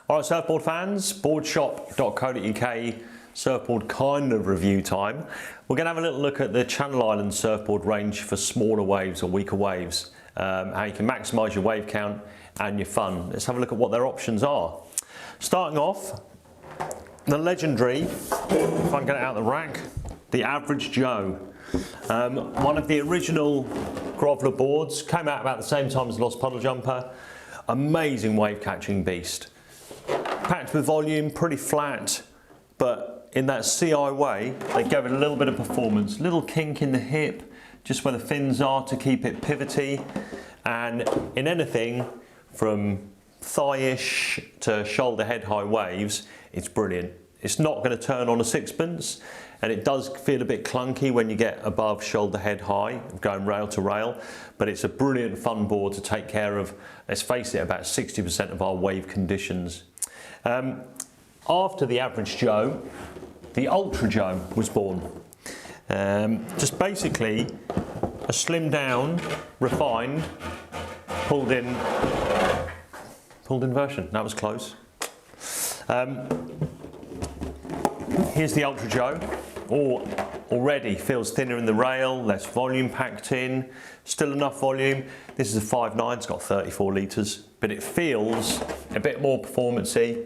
All right, surfboard fans, boardshop.co.uk surfboard kind of review time. We're going to have a little look at the Channel Islands surfboard range for smaller waves or weaker waves, how you can maximise your wave count and your fun. Let's have a look at what their options are. Starting off, the legendary, if I can get it out of the rack, the Average Joe. One of the original groveler boards, came out about the same time as Lost Puddle Jumper. Amazing wave catching beast. Packed with volume, pretty flat, but in that CI way, they gave it a little bit of performance. Little kink in the hip, just where the fins are to keep it pivoty. And in anything from thigh-ish to shoulder head high waves, it's brilliant. It's not going to turn on a sixpence, and it does feel a bit clunky when you get above shoulder head high, going rail to rail, but it's a brilliant fun board to take care of, let's face it, about 60% of our wave conditions. After the Average Joe, the Ultra Joe was born. Just basically a slimmed down, refined, pulled in version. That was close. Here's the Ultra Joe. Already feels thinner in the rail, less volume packed in, still enough volume. This is a 5.9, it's got 34 litres, but it feels a bit more performance-y.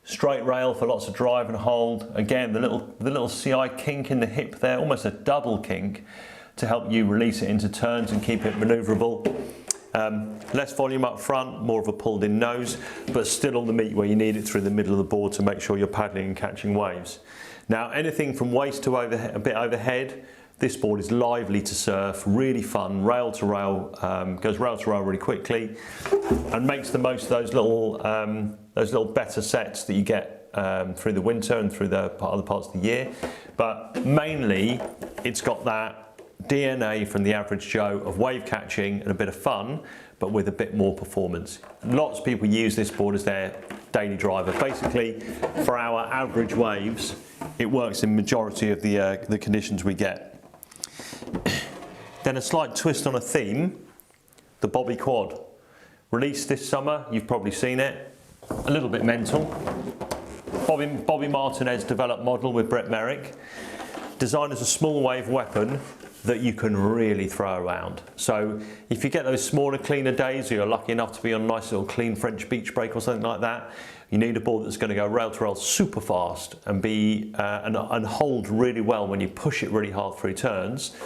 Straight rail for lots of drive and hold. Again, the little CI kink in the hip there, almost a double kink to help you release it into turns and keep it manoeuvrable. Less volume up front, more of a pulled in nose, but still on the meat where you need it through the middle of the board to make sure you're paddling and catching waves. Now, anything from waist to a bit overhead, this board is lively to surf, really fun, rail to rail, goes rail to rail really quickly, and makes the most of those little better sets that you get through the winter and through the other parts of the year. But mainly, it's got that DNA from the Average Joe of wave catching and a bit of fun, but with a bit more performance. Lots of people use this board as their daily driver. Basically, for our average waves, it works in majority of the conditions we get. Then a slight twist on a theme, the Bobby Quad. Released this summer, you've probably seen it, a little bit mental. Bobby Martinez developed model with Brett Merrick, designed as a small wave weapon that you can really throw around. So if you get those smaller, cleaner days, or you're lucky enough to be on a nice little clean French beach break or something like that, you need a board that's going to go rail to rail super fast and be and hold really well when you push it really hard through turns.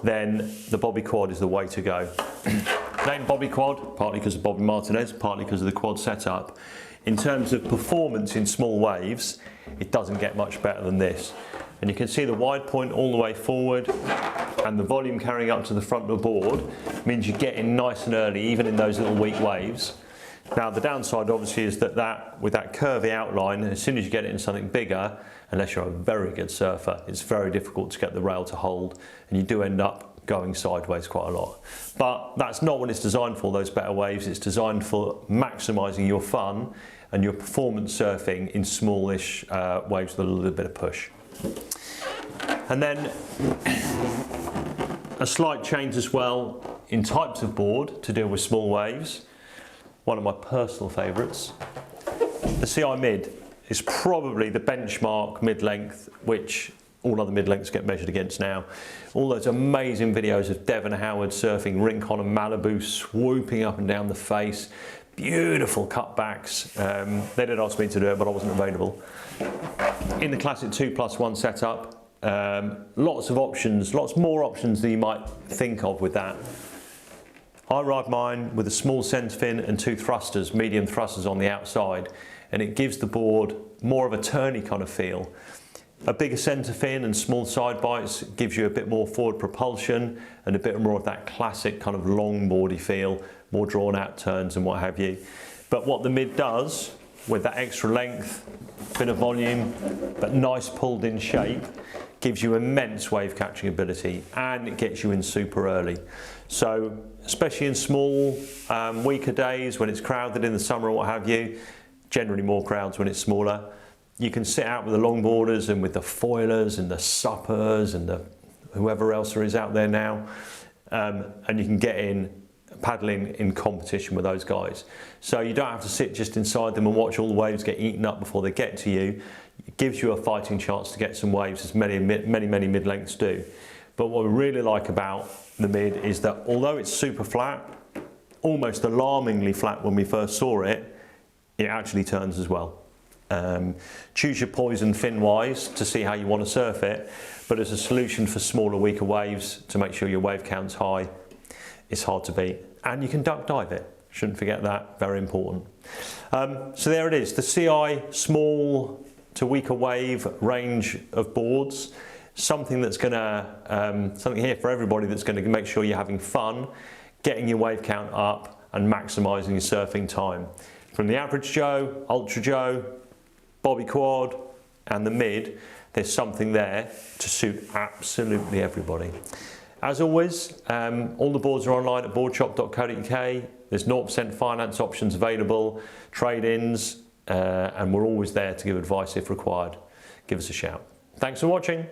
Then the Bobby Quad is the way to go. Named Bobby Quad, partly because of Bobby Martinez, partly because of the quad setup. In terms of performance in small waves, it doesn't get much better than this. And you can see the wide point all the way forward, and the volume carrying up to the front of the board means you get in nice and early, even in those little weak waves. Now the downside obviously is that with that curvy outline, as soon as you get it in something bigger, unless you're a very good surfer, it's very difficult to get the rail to hold, and you do end up going sideways quite a lot. But that's not what it's designed for, those better waves. It's designed for maximising your fun and your performance surfing in smallish waves with a little bit of push. And then a slight change as well in types of board to deal with small waves. One of my personal favourites. The CI Mid is probably the benchmark mid-length which all other mid-lengths get measured against now. All those amazing videos of Devon Howard surfing Rincon and Malibu, swooping up and down the face. Beautiful cutbacks. They did ask me to do it, but I wasn't available. In the classic 2+1 setup, lots of options, lots more options than you might think of with that. I ride mine with a small centre fin and two thrusters, medium thrusters on the outside, and it gives the board more of a turny kind of feel. A bigger centre fin and small side bites gives you a bit more forward propulsion and a bit more of that classic kind of longboardy feel, more drawn out turns and what have you. But what the Mid does, with that extra length, bit of volume, but nice pulled in shape, gives you immense wave catching ability, and it gets you in super early. So especially in small, weaker days when it's crowded in the summer or what have you, generally more crowds when it's smaller, you can sit out with the longboarders and with the foilers and the suppers and the whoever else there is out there now, and you can get in paddling in competition with those guys. So you don't have to sit just inside them and watch all the waves get eaten up before they get to you. It gives you a fighting chance to get some waves, as many mid-lengths do. But what we really like about the mid is that although it's super flat, almost alarmingly flat when we first saw it, it actually turns as well. Choose your poison fin-wise to see how you want to surf it, but as a solution for smaller, weaker waves to make sure your wave count's high, it's hard to beat. And you can duck dive it. Shouldn't forget that, very important. So there it is, the CI small to weaker wave range of boards. Something that's gonna, something here for everybody that's gonna make sure you're having fun, getting your wave count up and maximising your surfing time. From the average Joe, Ultra Joe, Bobby Quad and the mid, there's something there to suit absolutely everybody. As always, all the boards are online at boardshop.co.uk. There's 0% finance options available, trade-ins, and we're always there to give advice if required. Give us a shout. Thanks for watching.